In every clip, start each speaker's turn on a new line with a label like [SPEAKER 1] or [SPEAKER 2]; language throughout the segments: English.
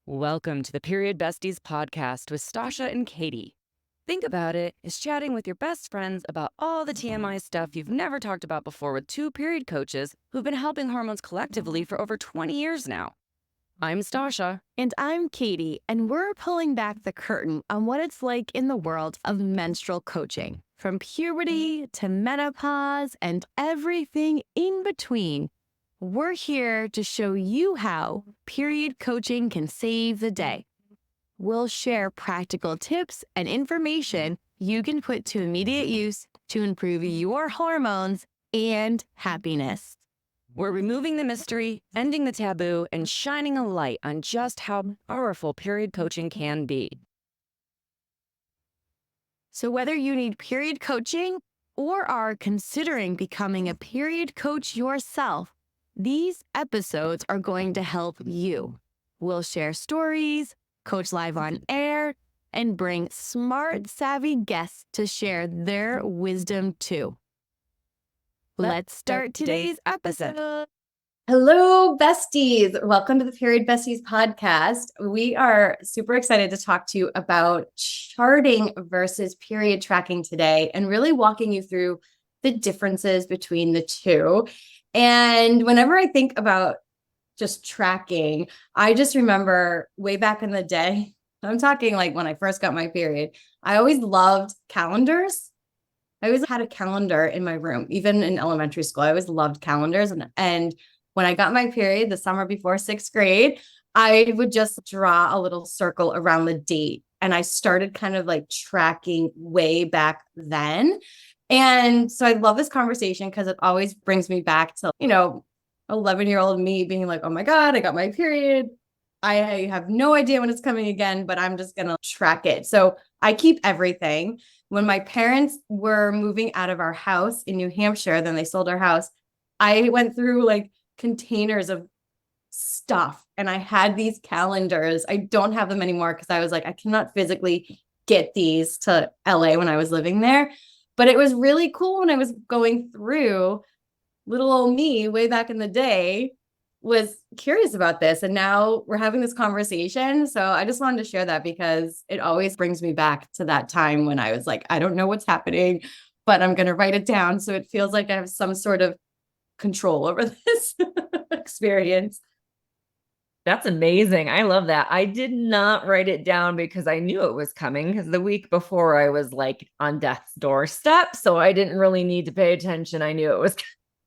[SPEAKER 1] Welcome to the Period Besties podcast with Stasha and Katie. Think about it as chatting with your best friends about all the TMI stuff you've never talked about before with two period coaches who've been helping hormones collectively for over 20 years now. I'm Stasha.
[SPEAKER 2] And I'm Katie, and we're pulling back the curtain on what it's like in the world of menstrual coaching, from puberty to menopause and everything in between. We're here to show you how period coaching can save the day. We'll share practical tips and information you can put to immediate use to improve your hormones and happiness.
[SPEAKER 1] We're removing the mystery, ending the taboo, and shining a light on just how powerful period coaching can be.
[SPEAKER 2] So whether you need period coaching or are considering becoming a period coach yourself, these episodes are going to help you. We'll share stories, coach live on air, and bring smart, savvy guests to share their wisdom too. Let's start today's episode.
[SPEAKER 3] Hello, besties. Welcome to the Period Besties podcast. We are super excited to talk to you about charting versus period tracking today and really walking you through the differences between the two. And whenever I think about just tracking, I just remember way back in the day, I'm talking like when I first got my period, I always loved calendars. I always had a calendar in my room, even in elementary school. I always loved calendars. And when I got my period the summer before 6th grade, I would just draw a little circle around the date. And I started kind of like tracking way back then. And so I love this conversation because it always brings me back to, 11-year-old me being like, oh my God, I got my period. I have no idea when it's coming again, but I'm just going to track it. So I keep everything. When my parents were moving out of our house in New Hampshire, then they sold our house, I went through like containers of stuff and I had these calendars. I don't have them anymore because I was like, I cannot physically get these to LA when I was living there. But it was really cool when I was going through. Little old me way back in the day was curious about this. And now we're having this conversation. So I just wanted to share that because it always brings me back to that time when I was like, I don't know what's happening, but I'm going to write it down. So it feels like I have some sort of control over this experience.
[SPEAKER 4] That's amazing. I love that. I did not write it down because I knew it was coming because the week before I was like on death's doorstep. So I didn't really need to pay attention. I knew it was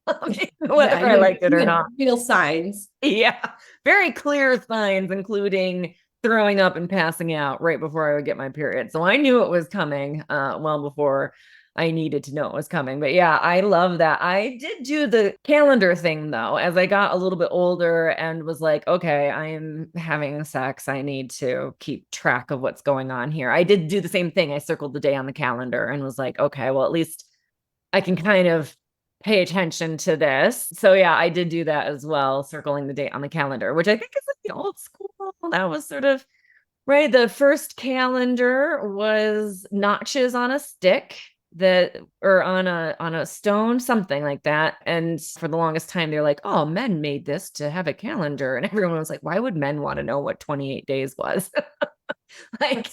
[SPEAKER 4] coming, whether I liked it or not.
[SPEAKER 3] Real signs.
[SPEAKER 4] Yeah. Very clear signs, including throwing up and passing out right before I would get my period. So I knew it was coming well before I needed to know it was coming. But yeah, I love that. I did do the calendar thing though, as I got a little bit older and was like, okay, I am having sex. I need to keep track of what's going on here. I did do the same thing. I circled the day on the calendar and was like, okay, well, at least I can kind of pay attention to this. So yeah, I did do that as well, circling the date on the calendar, which I think is like the old school. That was sort of right. The first calendar was notches on a stick or on a stone, something like that. And for the longest time, they're like, oh, men made this to have a calendar. And everyone was like, why would men want to know what 28 days was? Like,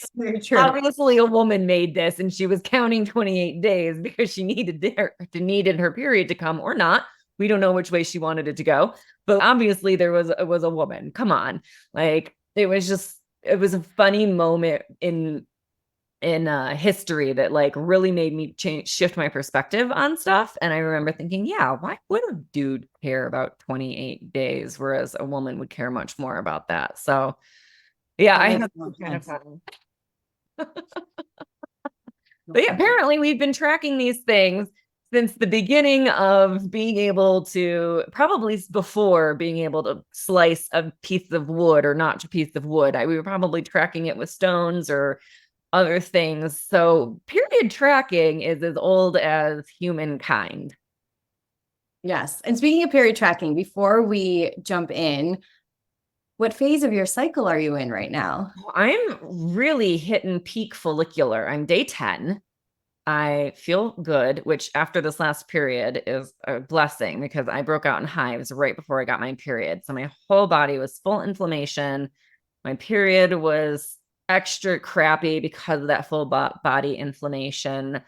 [SPEAKER 4] obviously a woman made this and she was counting 28 days because she needed her period to come or not. We don't know which way she wanted it to go, but obviously it was a woman. Come on. Like, it was a funny moment in history that like really made me shift my perspective on stuff. And I remember thinking, yeah, why would a dude care about 28 days, whereas a woman would care much more about that? So yeah, I have kind of fun. But yeah, apparently we've been tracking these things since the beginning of being able to, probably before being able to slice a piece of wood or notch a piece of wood. We were probably tracking it with stones or other things. So period tracking is as old as humankind.
[SPEAKER 3] Yes. And speaking of period tracking, before we jump in, what phase of your cycle are you in right now?
[SPEAKER 4] I'm really hitting peak follicular. I'm day 10. I feel good, which after this last period is a blessing because I broke out in hives right before I got my period. So my whole body was full inflammation. My period was extra crappy because of that full body inflammation.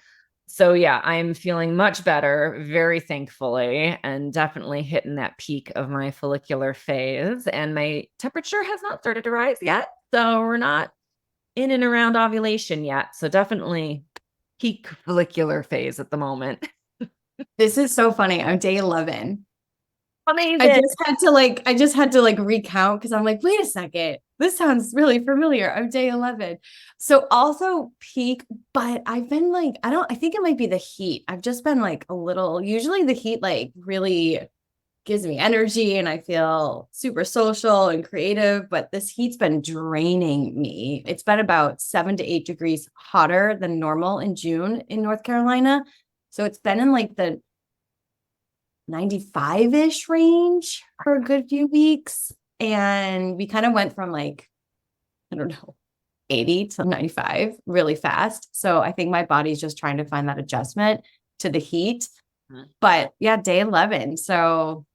[SPEAKER 4] So yeah, I'm feeling much better, very thankfully, and definitely hitting that peak of my follicular phase. And my temperature has not started to rise yet. So we're not in and around ovulation yet. So definitely peak follicular phase at the moment.
[SPEAKER 3] This is so funny. I'm day 11.
[SPEAKER 4] Amazing.
[SPEAKER 3] I just had to like recount because I'm like, wait a second, this sounds really familiar. I'm day 11. So also peak, but I've been like, I think it might be the heat. I've just been like a little, usually the heat like really gives me energy and I feel super social and creative, but this heat's been draining me. It's been about 7 to 8 degrees hotter than normal in June in North Carolina. So it's been in like the 95-ish range for a good few weeks. And we kind of went from like, I don't know, 80 to 95 really fast. So I think my body's just trying to find that adjustment to the heat. But yeah, day 11. So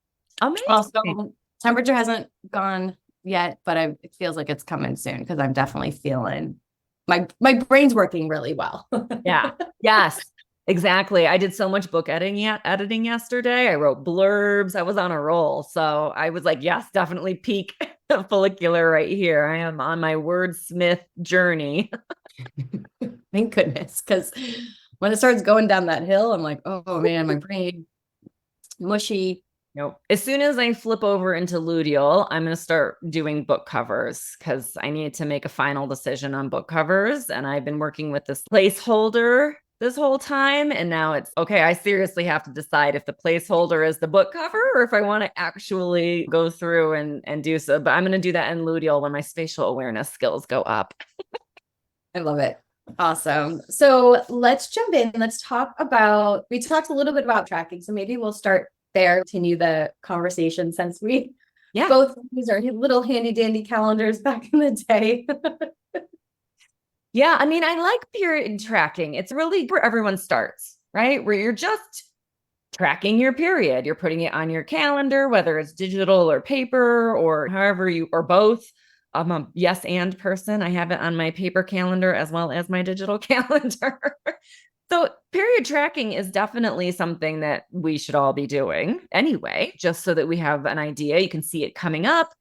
[SPEAKER 4] Amazing.
[SPEAKER 3] also temperature hasn't gone yet, but it feels like it's coming soon because I'm definitely feeling my brain's working really well.
[SPEAKER 4] Yeah. Yes. Exactly. I did so much book editing yesterday. I wrote blurbs. I was on a roll. So I was like, yes, definitely peak follicular right here. I am on my wordsmith journey.
[SPEAKER 3] Thank goodness. Because when it starts going down that hill, I'm like, oh man, my brain mushy.
[SPEAKER 4] Nope. As soon as I flip over into luteal, I'm going to start doing book covers because I need to make a final decision on book covers. And I've been working with this placeholder this whole time. And now it's okay. I seriously have to decide if the placeholder is the book cover or if I want to actually go through and do so. But I'm going to do that in luteal when my spatial awareness skills go up.
[SPEAKER 3] I love it. Awesome. So let's jump in. Let's talk about, we talked a little bit about tracking. So maybe we'll start there, continue the conversation since we both use our little handy dandy calendars back in the day.
[SPEAKER 4] Yeah, I mean, I like period tracking. It's really where everyone starts, right? Where you're just tracking your period. You're putting it on your calendar, whether it's digital or paper or however you, or both. I'm a yes and person. I have it on my paper calendar as well as my digital calendar. So period tracking is definitely something that we should all be doing anyway, just so that we have an idea. You can see it coming up.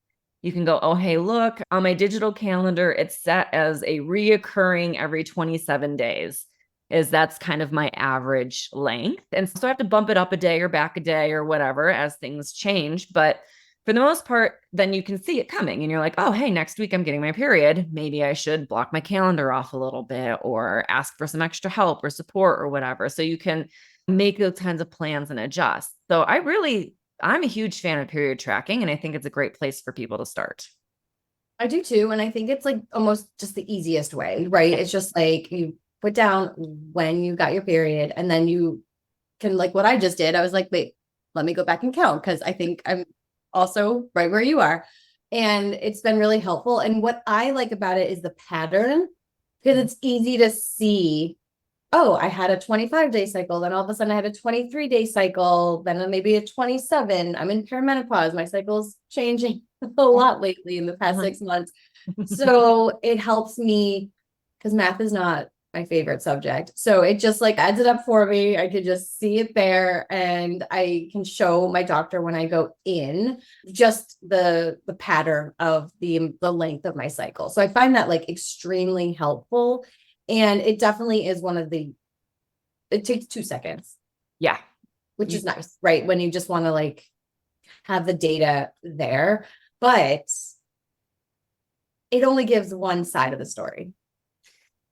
[SPEAKER 4] You can go, oh, hey, look, on my digital calendar, it's set as a reoccurring every 27 days. That's kind of my average length. And so I have to bump it up a day or back a day or whatever as things change. But for the most part, then you can see it coming and you're like, oh, hey, next week I'm getting my period. Maybe I should block my calendar off a little bit or ask for some extra help or support or whatever. So you can make those kinds of plans and adjust. So I'm a huge fan of period tracking, and I think it's a great place for people to start.
[SPEAKER 3] I do too. And I think it's like almost just the easiest way, right? It's just like you put down when you got your period and then you can, like what I just did. I was like, wait, let me go back and count because I think I'm also right where you are. And it's been really helpful. And what I like about it is the pattern because it's easy to see. Oh, I had a 25-day cycle. Then all of a sudden I had a 23-day cycle. Then maybe a 27. I'm in perimenopause. My cycle's changing a lot lately in the past 6 months. So it helps me because math is not my favorite subject. So it just like adds it up for me. I could just see it there and I can show my doctor when I go in just the pattern of the length of my cycle. So I find that like extremely helpful. And it definitely is it takes 2 seconds.
[SPEAKER 4] Yeah.
[SPEAKER 3] Which is nice, right? When you just want to like have the data there, but it only gives one side of the story.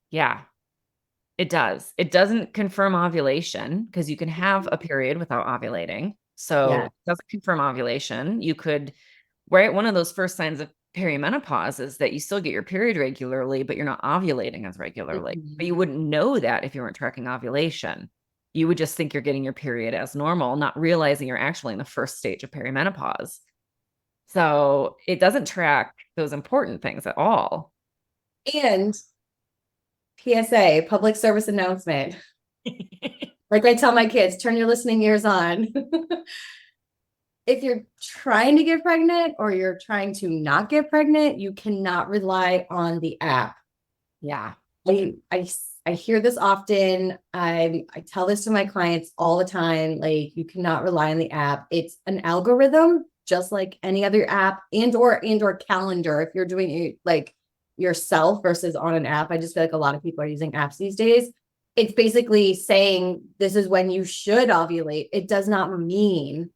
[SPEAKER 4] Yeah, it does. It doesn't confirm ovulation because you can have a period without ovulating. So it doesn't confirm ovulation. You could, right? One of those first signs of perimenopause is that you still get your period regularly, but you're not ovulating as regularly. But you wouldn't know that if you weren't tracking ovulation. You would just think you're getting your period as normal, not realizing you're actually in the first stage of perimenopause. So it doesn't track those important things at all.
[SPEAKER 3] And PSA, public service announcement. Like I tell my kids, turn your listening ears on. if you're trying to get pregnant or you're trying to not get pregnant, you cannot rely on the app.
[SPEAKER 4] Yeah.
[SPEAKER 3] I hear this often. I tell this to my clients all the time. Like, you cannot rely on the app. It's an algorithm, just like any other app and or calendar. If you're doing it like yourself versus on an app, I just feel like a lot of people are using apps these days. It's basically saying this is when you should ovulate. It does not mean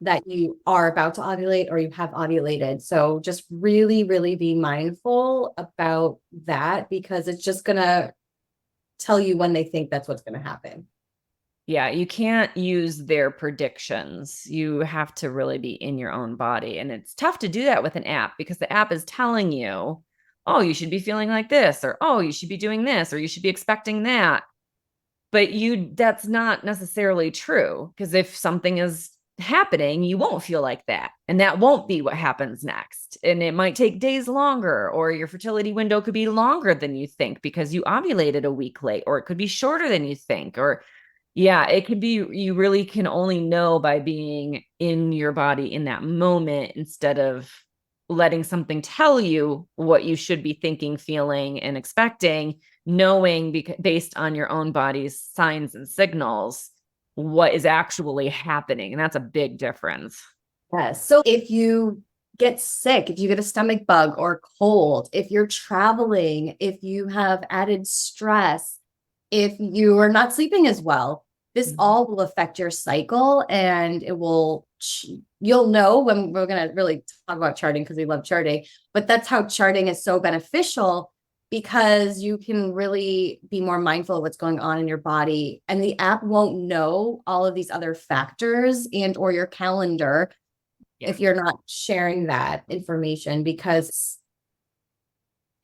[SPEAKER 3] that you are about to ovulate or you have ovulated. So just really, really be mindful about that, because it's just going to tell you when they think that's what's going to happen.
[SPEAKER 4] Yeah, you can't use their predictions. You have to really be in your own body. And it's tough to do that with an app because the app is telling you, oh, you should be feeling like this, or oh, you should be doing this, or you should be expecting that. But that's not necessarily true, because if something is happening, you won't feel like that. And that won't be what happens next. And it might take days longer, or your fertility window could be longer than you think because you ovulated a week late, or it could be shorter than you think, or yeah, it could be, you really can only know by being in your body in that moment instead of letting something tell you what you should be thinking, feeling, and expecting, knowing based on your own body's signs and signals what is actually happening. And that's a big difference.
[SPEAKER 3] Yes. So if you get sick, if you get a stomach bug or cold, if you're traveling, if you have added stress, if you are not sleeping as well, this all will affect your cycle, and you'll know when we're going to really talk about charting, because we love charting, but that's how charting is so beneficial, because you can really be more mindful of what's going on in your body, and the app won't know all of these other factors and or your calendar if you're not sharing that information, because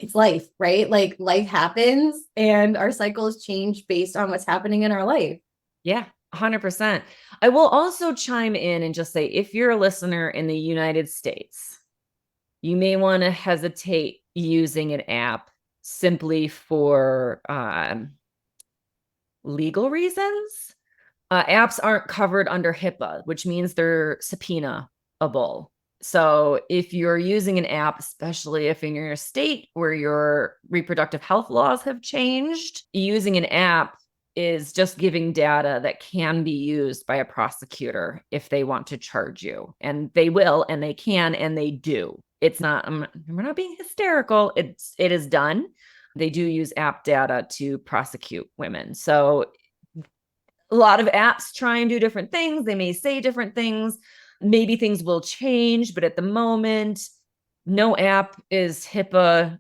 [SPEAKER 3] it's life, right? Like, life happens and our cycles change based on what's happening in our life.
[SPEAKER 4] Yeah, 100%. I will also chime in and just say, if you're a listener in the United States, you may want to hesitate using an app simply for legal reasons. Apps aren't covered under HIPAA, which means they're subpoenaable. So if you're using an app, especially if in your state where your reproductive health laws have changed, using an app is just giving data that can be used by a prosecutor if they want to charge you. And they will, and they can, and they do. It's not, we're not being hysterical. It is done. They do use app data to prosecute women. So a lot of apps try and do different things. They may say different things. Maybe things will change, but at the moment, no app is HIPAA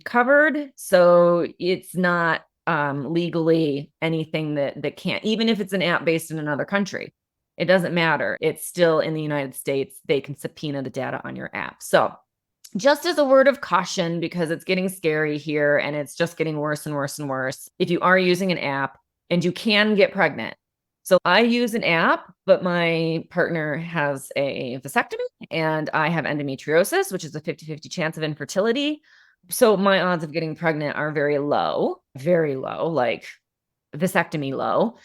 [SPEAKER 4] covered. So it's not legally anything that can't, even if it's an app based in another country, it doesn't matter. It's still in the United States. They can subpoena the data on your app. So just as a word of caution, because it's getting scary here and it's just getting worse and worse and worse, if you are using an app and you can get pregnant. So I use an app, but my partner has a vasectomy and I have endometriosis, which is a 50-50 chance of infertility. So my odds of getting pregnant are very low, like vasectomy low.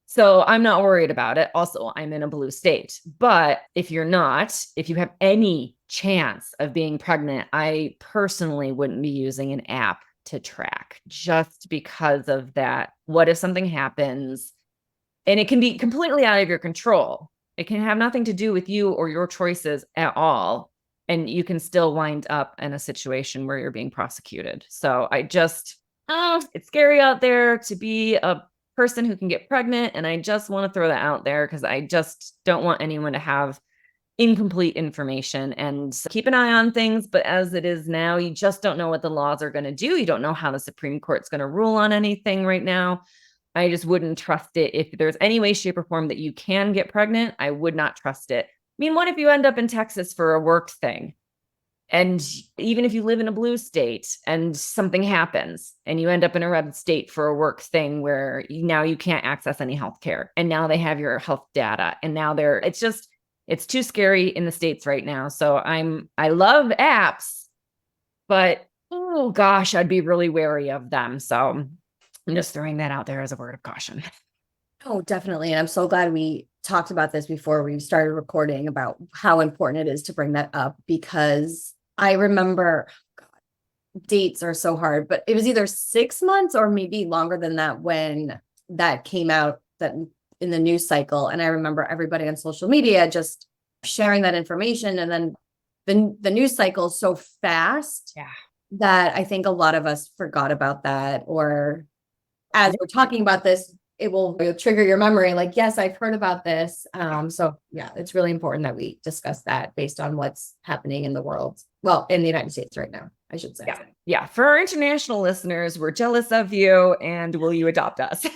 [SPEAKER 4] So I'm not worried about it. Also, I'm in a blue state. But if you have any chance of being pregnant, I personally wouldn't be using an app to track, just because of that. What if something happens? And it can be completely out of your control. It can have nothing to do with you or your choices at all. And you can still wind up in a situation where you're being prosecuted. So it's scary out there to be a person who can get pregnant. And I just want to throw that out there because I just don't want anyone to have incomplete information, and keep an eye on things. But as it is now, you just don't know what the laws are going to do. You don't know how the Supreme Court's going to rule on anything right now. I just wouldn't trust it. If there's any way, shape, or form that you can get pregnant, I would not trust it. I mean, what if you end up in Texas for a work thing? And even if you live in a blue state and something happens and you end up in a red state for a work thing where now you can't access any health care, and now they have your health data, and now it's too scary in the States right now. So I love apps, but oh gosh, I'd be really wary of them. So I'm just throwing that out there as a word of caution.
[SPEAKER 3] Oh, definitely. And I'm so glad we talked about this before we started recording about how important it is to bring that up, because I remember, dates are so hard, but it was either 6 months or maybe longer than that when that came out, that in the news cycle. And I remember everybody on social media just sharing that information. And then the news cycle is so fast
[SPEAKER 4] Yeah.
[SPEAKER 3] that I think a lot of us forgot about that. Or as we're talking about this, it'll trigger your memory. Like, yes, I've heard about this. So yeah, it's really important that we discuss that based on what's happening in the world. Well, in the United States right now, I should say.
[SPEAKER 4] Yeah. Yeah. For our international listeners, we're jealous of you, and will you adopt us?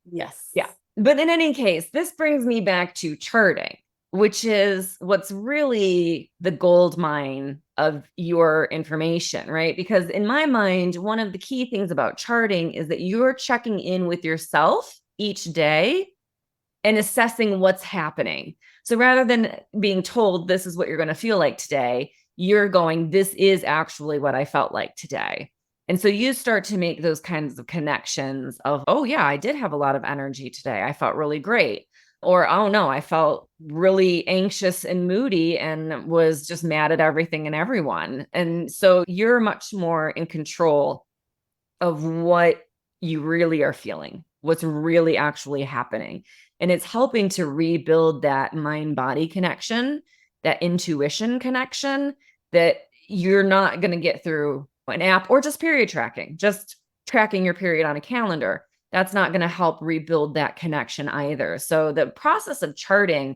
[SPEAKER 3] Yes.
[SPEAKER 4] Yeah. But in any case, this brings me back to charting, which is what's really the gold mine of your information, right? Because in my mind, one of the key things about charting is that you're checking in with yourself each day and assessing what's happening. So rather than being told this is what you're going to feel like today, you're going, this is actually what I felt like today. And so you start to make those kinds of connections of, oh, yeah, I did have a lot of energy today. I felt really great. Or, oh, no, I felt really anxious and moody and was just mad at everything and everyone. And so you're much more in control of what you really are feeling, what's really actually happening. And it's helping to rebuild that mind body connection, that intuition connection that you're not going to get through an app or just period tracking, just tracking your period on a calendar. That's not going to help rebuild that connection either. So the process of charting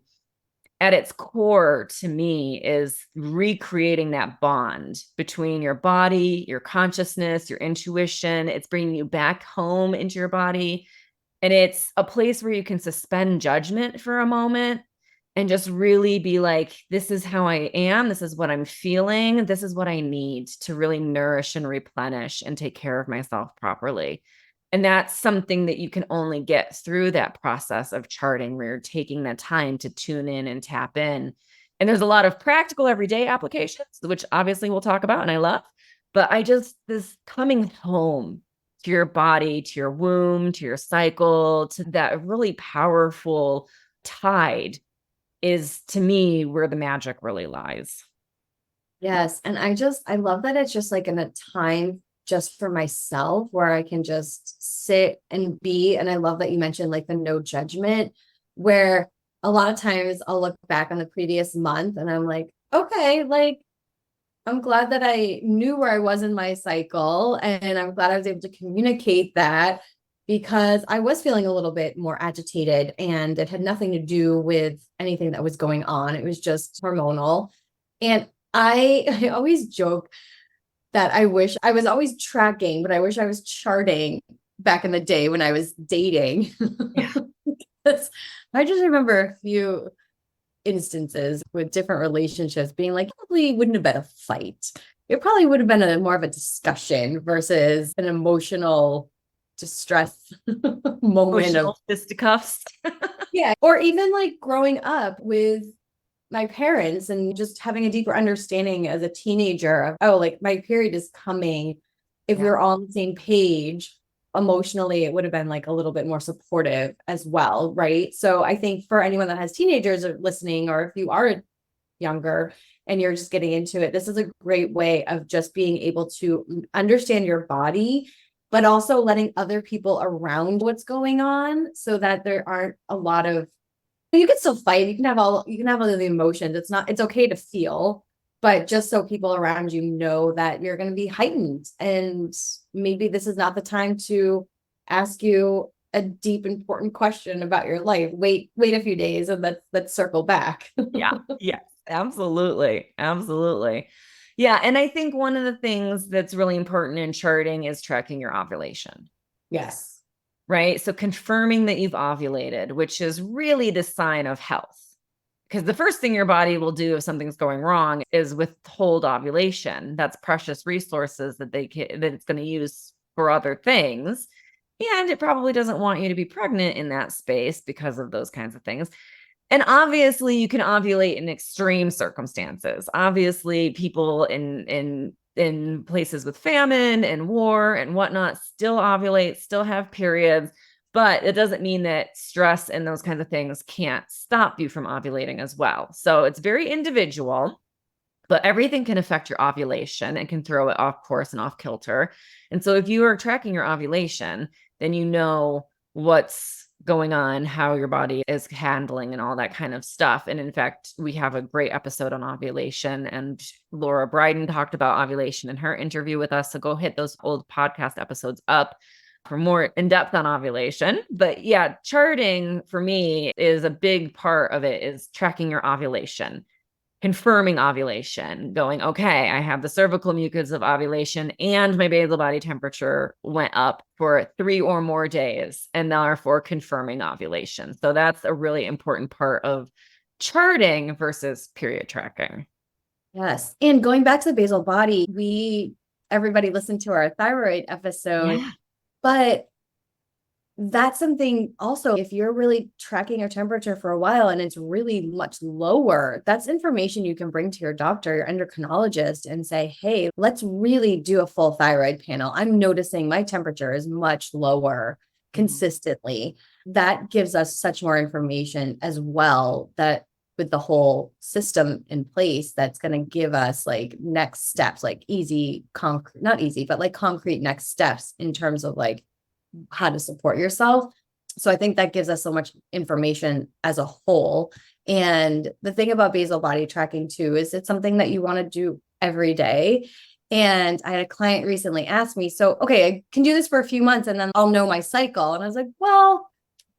[SPEAKER 4] at its core to me is recreating that bond between your body, your consciousness, your intuition. It's bringing you back home into your body. And it's a place where you can suspend judgment for a moment and just really be like, this is how I am. This is what I'm feeling. This is what I need to really nourish and replenish and take care of myself properly. And that's something that you can only get through that process of charting, where you're taking the time to tune in and tap in. And there's a lot of practical everyday applications, which obviously we'll talk about and I love. But this coming home to your body, to your womb, to your cycle, to that really powerful tide is, to me, where the magic really lies.
[SPEAKER 3] Yes. And I love that it's just like in a time just for myself where I can just sit and be. And I love that you mentioned like the no judgment, where a lot of times I'll look back on the previous month and I'm like, okay, like I'm glad that I knew where I was in my cycle. And I'm glad I was able to communicate that, because I was feeling a little bit more agitated and it had nothing to do with anything that was going on. It was just hormonal. And I always joke that I wish I was always tracking, but I wish I was charting back in the day when I was dating.
[SPEAKER 4] Yeah.
[SPEAKER 3] I just remember a few instances with different relationships being like, probably wouldn't have been a fight. It probably would have been a more of a discussion versus an emotional distress moment of
[SPEAKER 4] Emotional fisticuffs.
[SPEAKER 3] yeah. Or even like growing up with my parents and just having a deeper understanding as a teenager of, oh, like my period is coming. If we
[SPEAKER 4] Yeah.
[SPEAKER 3] were all on the same page emotionally, it would have been like a little bit more supportive as well. Right. So I think for anyone that has teenagers or listening, or if you are younger and you're just getting into it, this is a great way of just being able to understand your body, but also letting other people around what's going on so that there aren't a lot of, you can still fight. You can have all the emotions. It's okay to feel, but just so people around you know that you're going to be heightened. And maybe this is not the time to ask you a deep, important question about your life. Wait a few days and let's circle back.
[SPEAKER 4] Yeah. Yes. Absolutely. Absolutely. Yeah. And I think one of the things that's really important in charting is tracking your ovulation.
[SPEAKER 3] Yes.
[SPEAKER 4] Right? So confirming that you've ovulated, which is really the sign of health. Because the first thing your body will do if something's going wrong is withhold ovulation. That's precious resources that that it's going to use for other things. And it probably doesn't want you to be pregnant in that space because of those kinds of things. And obviously you can ovulate in extreme circumstances. Obviously, people in in places with famine and war and whatnot still ovulate, still have periods. But it doesn't mean that stress and those kinds of things can't stop you from ovulating as well. So it's very individual, but everything can affect your ovulation and can throw it off course and off kilter. And so if you are tracking your ovulation, then you know what's going on, how your body is handling and all that kind of stuff. And in fact, we have a great episode on ovulation, and Laura Bryden talked about ovulation in her interview with us. So go hit those old podcast episodes up for more in depth on ovulation. But yeah, charting for me is a big part of it, is tracking your ovulation, confirming ovulation, going, okay, I have the cervical mucus of ovulation and my basal body temperature went up for 3 or more days, and therefore confirming ovulation. So that's a really important part of charting versus period tracking.
[SPEAKER 3] Yes. And going back to the basal body, everybody listened to our thyroid episode,
[SPEAKER 4] Yeah.
[SPEAKER 3] but that's something also, if you're really tracking your temperature for a while and it's really much lower, that's information you can bring to your doctor, your endocrinologist, and say, hey, let's really do a full thyroid panel. I'm noticing my temperature is much lower consistently. That gives us such more information as well, that with the whole system in place, that's going to give us like next steps, like not easy, but like concrete next steps in terms of like how to support yourself. So I think that gives us so much information as a whole. And the thing about basal body tracking too, is it's something that you want to do every day. And I had a client recently ask me, so, okay, I can do this for a few months and then I'll know my cycle. And I was like, well,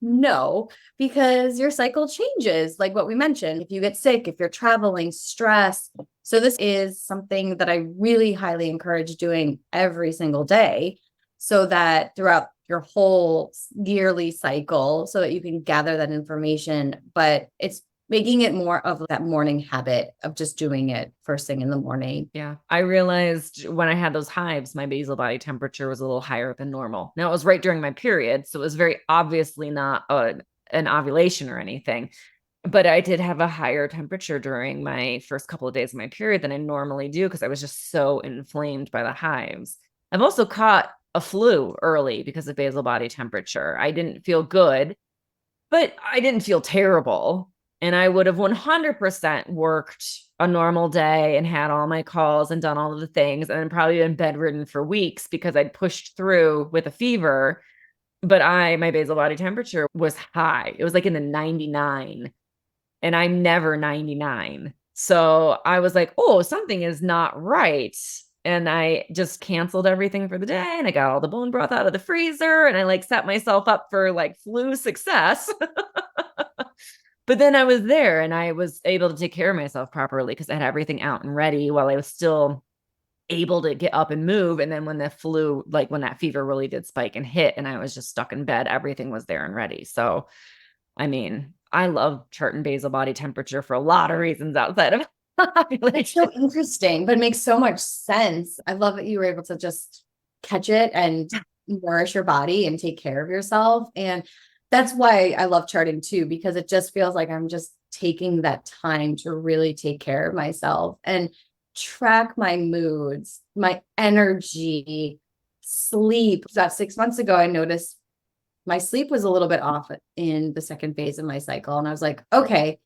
[SPEAKER 3] no, because your cycle changes. Like what we mentioned, if you get sick, if you're traveling, stress. So this is something that I really highly encourage doing every single day, so that throughout your whole yearly cycle, so that you can gather that information, but it's making it more of that morning habit of just doing it first thing in the morning.
[SPEAKER 4] Yeah. I realized when I had those hives, my basal body temperature was a little higher than normal. Now, it was right during my period, so it was very obviously not an ovulation or anything. But I did have a higher temperature during my first couple of days of my period than I normally do, because I was just so inflamed by the hives. I've also caught a flu early because of basal body temperature. I didn't feel good, but I didn't feel terrible. And I would have 100% worked a normal day and had all my calls and done all of the things, and then probably been bedridden for weeks because I'd pushed through with a fever. But my basal body temperature was high. It was like in the 99, and I'm never 99. So I was like, oh, something is not right. And I just canceled everything for the day, and I got all the bone broth out of the freezer, and I like set myself up for like flu success. But then I was there and I was able to take care of myself properly because I had everything out and ready while I was still able to get up and move. And then when the flu, like when that fever really did spike and hit and I was just stuck in bed, everything was there and ready. So, I mean, I love charting basal body temperature for a lot of reasons outside of
[SPEAKER 3] It's so interesting, but it makes so much sense. I love that you were able to just catch it and nourish your body and take care of yourself. And that's why I love charting too, because it just feels like I'm just taking that time to really take care of myself and track my moods, my energy, sleep. About 6 months ago, I noticed my sleep was a little bit off in the second phase of my cycle. And I was like, okay,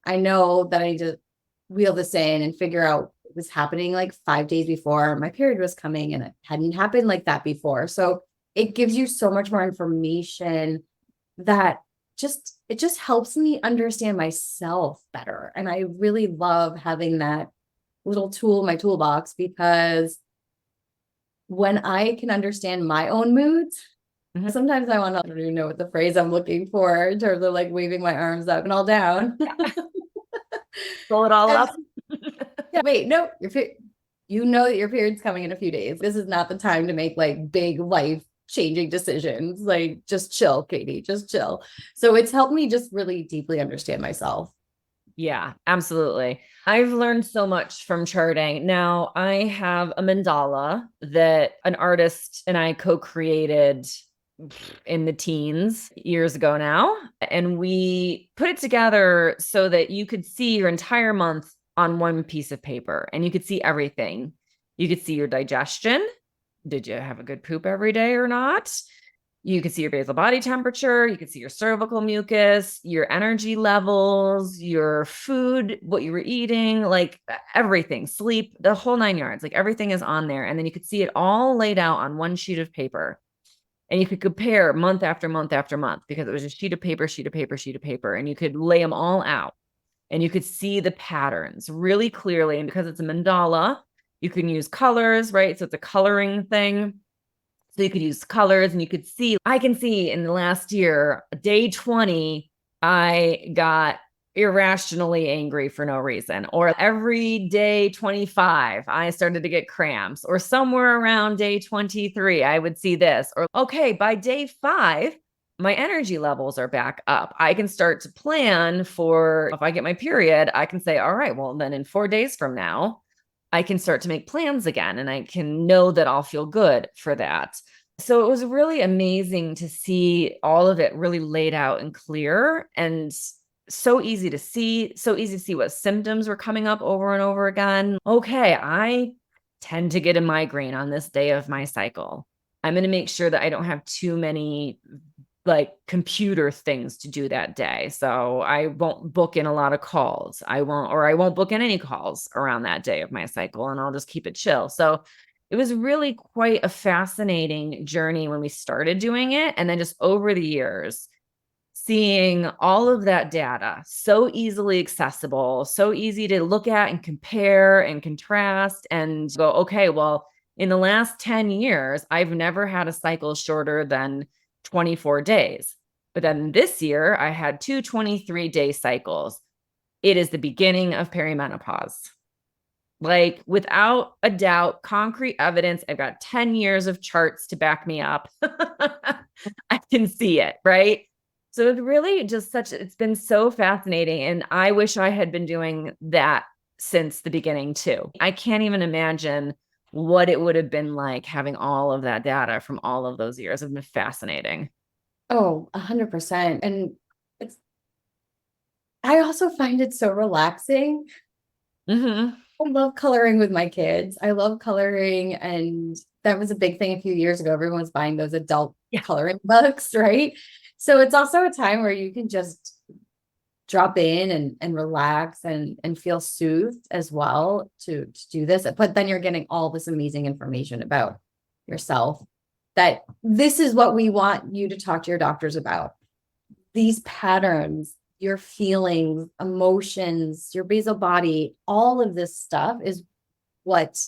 [SPEAKER 3] I know that I need to wheel this in and figure out what was happening like 5 days before my period was coming, and it hadn't happened like that before. So it gives you so much more information that it just helps me understand myself better. And I really love having that little tool in my toolbox, because when I can understand my own moods, sometimes I don't even know what the phrase I'm looking for in terms of like waving my arms up and all down.
[SPEAKER 4] pull it all up.
[SPEAKER 3] Yeah, wait, no, you know that your period's coming in a few days. This is not the time to make like big life changing decisions. Like, just chill, Katie, just chill. So it's helped me just really deeply understand myself.
[SPEAKER 4] Yeah, absolutely. I've learned so much from charting. Now, I have a mandala that an artist and I co-created in the teens years ago now. And we put it together so that you could see your entire month on one piece of paper and you could see everything. You could see your digestion. Did you have a good poop every day or not? You could see your basal body temperature. You could see your cervical mucus, your energy levels, your food, what you were eating, like everything, sleep, the whole 9 yards, like everything is on there. And then you could see it all laid out on one sheet of paper. And you could compare month after month after month because it was a sheet of paper, sheet of paper, sheet of paper. And you could lay them all out and you could see the patterns really clearly. And because it's a mandala, you can use colors, right? So it's a coloring thing. So you could use colors and you could see, I can see in the last year, day 20, I got irrationally angry for no reason. Or every day 25, I started to get cramps. Or somewhere around day 23, I would see this. Or, okay, by day 5, my energy levels are back up. I can start to plan for if I get my period, I can say, all right, well, then in 4 days from now, I can start to make plans again and I can know that I'll feel good for that. So it was really amazing to see all of it really laid out and clear and so easy to see what symptoms were coming up over and over again. Okay, I tend to get a migraine on this day of my cycle. I'm going to make sure that I don't have too many like computer things to do that day. So I won't book in a lot of calls. I won't book in any calls around that day of my cycle and I'll just keep it chill. So it was really quite a fascinating journey when we started doing it. And then just over the years, seeing all of that data so easily accessible, so easy to look at and compare and contrast and go, okay, well, in the last 10 years, I've never had a cycle shorter than 24 days. But then this year, I had two 23-day cycles. It is the beginning of perimenopause. Like without a doubt, concrete evidence. I've got 10 years of charts to back me up. I can see it, right? So it's really just it's been so fascinating. And I wish I had been doing that since the beginning too. I can't even imagine what it would have been like having all of that data from all of those years. It's been fascinating.
[SPEAKER 3] Oh, 100%. And I also find it so relaxing.
[SPEAKER 4] Mm-hmm.
[SPEAKER 3] I love coloring with my kids. I love coloring. And that was a big thing a few years ago. Everyone was buying those adult coloring books, right? So it's also a time where you can just drop in and relax and feel soothed as well to do this. But then you're getting all this amazing information about yourself that this is what we want you to talk to your doctors about. These patterns, your feelings, emotions, your basal body, all of this stuff is what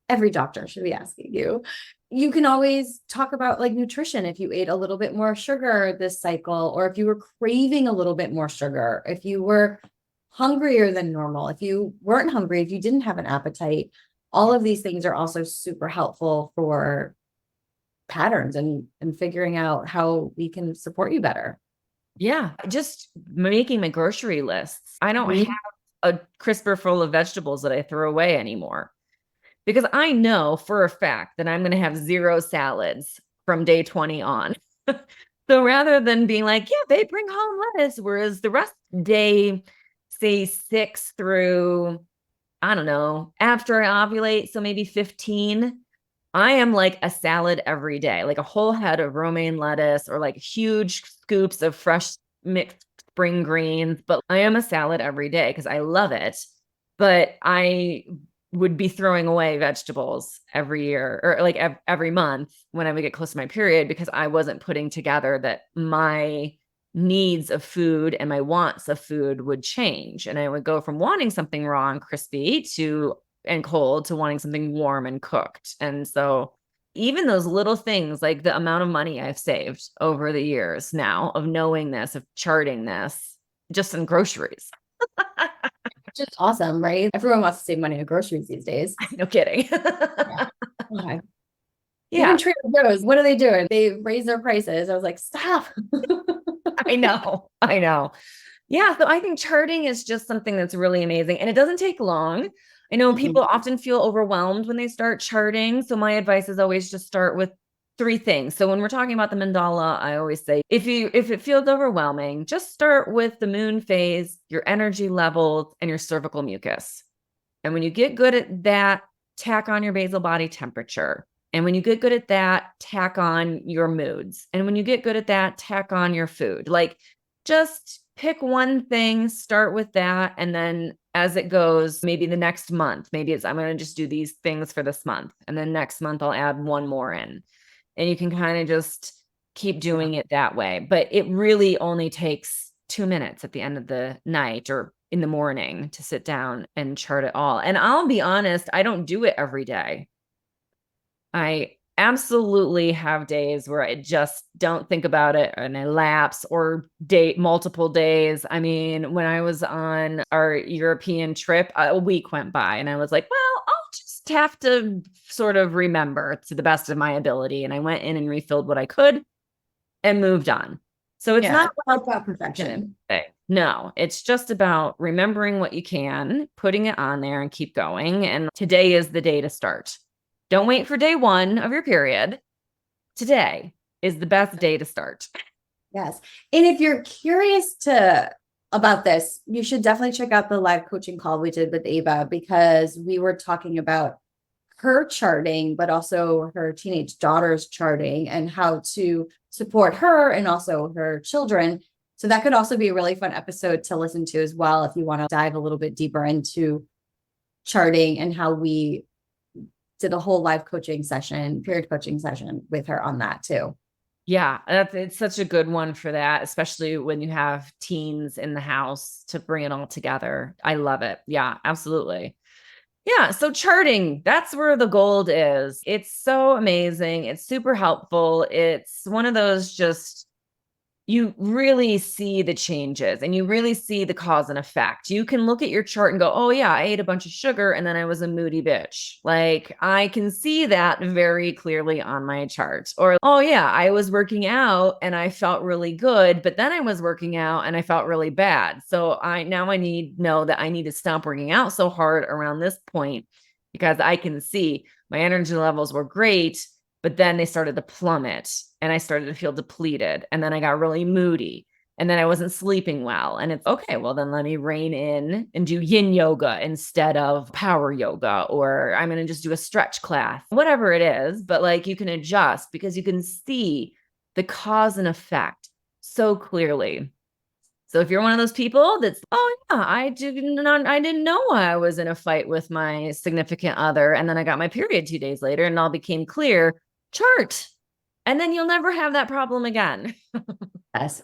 [SPEAKER 3] every doctor should be asking you. You can always talk about like nutrition. If you ate a little bit more sugar this cycle, or if you were craving a little bit more sugar, if you were hungrier than normal, if you weren't hungry, if you didn't have an appetite, all of these things are also super helpful for patterns and figuring out how we can support you better.
[SPEAKER 4] Yeah, just making my grocery lists. I don't
[SPEAKER 3] Mhm.
[SPEAKER 4] have a crisper full of vegetables that I throw away anymore because I know for a fact that I'm going to have 0 salads from day 20 on. So rather than being like, yeah, they bring home lettuce, whereas the rest day, say 6 through, I don't know, after I ovulate, so maybe 15, I am like a salad every day, like a whole head of romaine lettuce or like huge scoops of fresh mixed spring greens. But I am a salad every day because I love it. But I would be throwing away vegetables every year or like every month when I would get close to my period because I wasn't putting together that my needs of food and my wants of food would change. And I would go from wanting something raw and crispy and cold to wanting something warm and cooked. And so even those little things, like the amount of money I've saved over the years now of knowing this, of charting this, just in groceries.
[SPEAKER 3] Just awesome, right? Everyone wants to save money on groceries these days.
[SPEAKER 4] No kidding.
[SPEAKER 3] Yeah. Okay.
[SPEAKER 4] Yeah,
[SPEAKER 3] Even Trader Joe's, what are they doing? They raise their prices. I was like, stop.
[SPEAKER 4] I know. I know. Yeah. So I think charting is just something that's really amazing and it doesn't take long. I know people often feel overwhelmed when they start charting. So my advice is always just start with 3 things. So when we're talking about the mandala, I always say if it feels overwhelming, just start with the moon phase, your energy levels, and your cervical mucus. And when you get good at that, tack on your basal body temperature. And when you get good at that, tack on your moods. And when you get good at that, tack on your food. Like, just pick one thing, start with that. And then as it goes, maybe the next month, maybe it's, I'm going to just do these things for this month. And then next month, I'll add one more in. And you can kind of just keep doing it that way. But it really only takes 2 minutes at the end of the night or in the morning to sit down and chart it all. And I'll be honest, I don't do it every day. I absolutely have days where I just don't think about it and I lapse or multiple days. I mean, when I was on our European trip, a week went by and I was like, well, I'll just have to sort of remember to the best of my ability. And I went in and refilled what I could and moved on. So it's not
[SPEAKER 3] about perfection.
[SPEAKER 4] No, it's just about remembering what you can, putting it on there and keep going. And today is the day to start. Don't wait for day 1 of your period. Today is the best day to start.
[SPEAKER 3] Yes. And if you're curious about this, you should definitely check out the live coaching call we did with Ava, because we were talking about her charting, but also her teenage daughter's charting and how to support her and also her children. So that could also be a really fun episode to listen to as well, if you want to dive a little bit deeper into charting and how we did a whole live coaching session, period coaching session with her on that too.
[SPEAKER 4] Yeah, it's such a good one for that, especially when you have teens in the house to bring it all together. I love it. Yeah, absolutely. Yeah, so charting, that's where the gold is. It's so amazing. It's super helpful. It's one of those just, you really see the changes and you really see the cause and effect. You can look at your chart and go, oh yeah, I ate a bunch of sugar and then I was a moody bitch. Like, I can see that very clearly on my chart. Or, oh yeah, I was working out and I felt really good, but then I was working out and I felt really bad. So I know that I need to stop working out so hard around this point, because I can see my energy levels were great, but then they started to plummet and I started to feel depleted. And then I got really moody and then I wasn't sleeping well. And it's okay, well, then let me rein in and do yin yoga instead of power yoga, or I'm going to just do a stretch class, whatever it is. But like, you can adjust because you can see the cause and effect so clearly. So if you're one of those people that's, oh yeah, I didn't know I was in a fight with my significant other, and then I got my period 2 days later and it all became clear, chart. And then you'll never have that problem again.
[SPEAKER 3] Yes.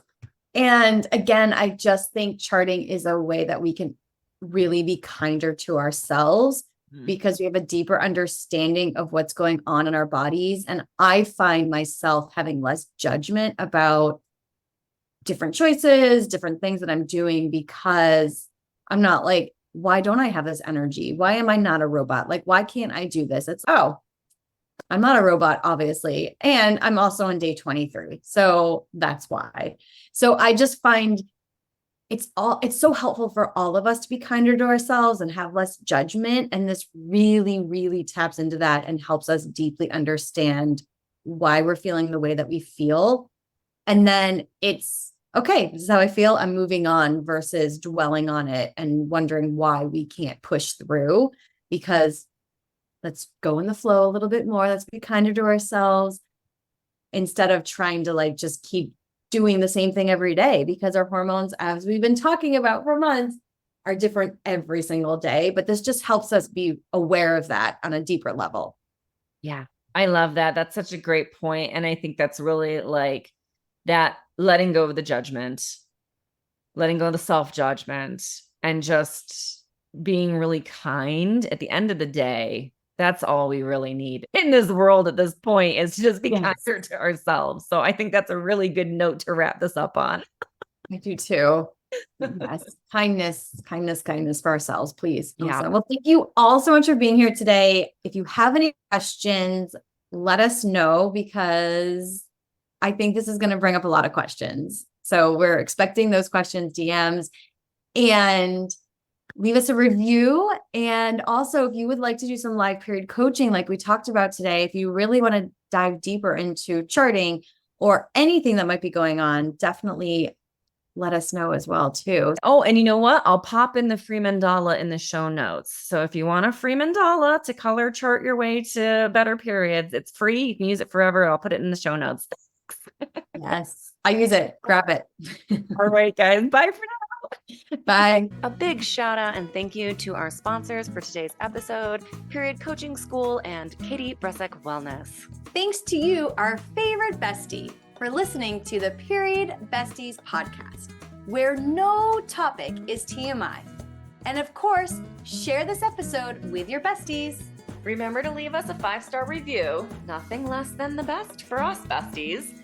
[SPEAKER 3] And again, I just think charting is a way that we can really be kinder to ourselves, because we have a deeper understanding of what's going on in our bodies. And I find myself having less judgment about different choices, different things that I'm doing, because I'm not like, why don't I have this energy? Why am I not a robot? Like, why can't I do this? It's, oh, I'm not a robot, obviously. And I'm also on day 23. So that's why. So I just find it's so helpful for all of us to be kinder to ourselves and have less judgment. And this really, really taps into that and helps us deeply understand why we're feeling the way that we feel. And then it's, okay, this is how I feel, I'm moving on, versus dwelling on it and wondering why we can't push through. Because let's go in the flow a little bit more. Let's be kinder to ourselves instead of trying to like just keep doing the same thing every day, because our hormones, as we've been talking about for months, are different every single day. But this just helps us be aware of that on a deeper level.
[SPEAKER 4] Yeah, I love that. That's such a great point. And I think that's really like that, letting go of the judgment, letting go of the self-judgment, and just being really kind at the end of the day. That's all we really need in this world at this point, is to just be kinder to ourselves. So I think that's a really good note to wrap this up on.
[SPEAKER 3] I do too. Yes. Kindness for ourselves, please.
[SPEAKER 4] Yeah.
[SPEAKER 3] Awesome. Well, thank you all so much for being here today. If you have any questions, let us know, because I think this is going to bring up a lot of questions. So we're expecting those questions, DMs, and leave us a review. And also, if you would like to do some live period coaching, like we talked about today, if you really want to dive deeper into charting or anything that might be going on, definitely let us know as well too.
[SPEAKER 4] Oh, and you know what? I'll pop in the free mandala in the show notes. So if you want a free mandala to color chart your way to better periods, it's free. You can use it forever. I'll put it in the show notes.
[SPEAKER 3] Yes, I use it. Grab it.
[SPEAKER 4] All right, guys. Bye for now.
[SPEAKER 3] Bye.
[SPEAKER 1] A big shout out and thank you to our sponsors for today's episode, Period Coaching School and Katie Bresek Wellness.
[SPEAKER 3] Thanks to you, our favorite bestie, for listening to the Period Besties podcast, where no topic is TMI. And of course, share this episode with your besties.
[SPEAKER 1] Remember to leave us a 5-star review, nothing less than the best for us besties,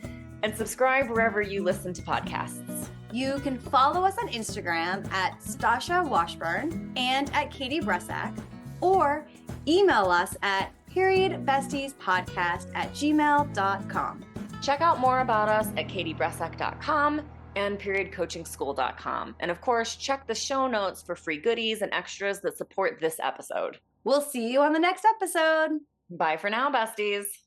[SPEAKER 1] and subscribe wherever you listen to podcasts.
[SPEAKER 3] You can follow us on Instagram at Stasha Washburn and at Katie Bresak, or email us at periodbestiespodcast@gmail.com.
[SPEAKER 1] Check out more about us at katiebresak.com and periodcoachingschool.com. And of course, check the show notes for free goodies and extras that support this episode.
[SPEAKER 3] We'll see you on the next episode.
[SPEAKER 1] Bye for now, besties.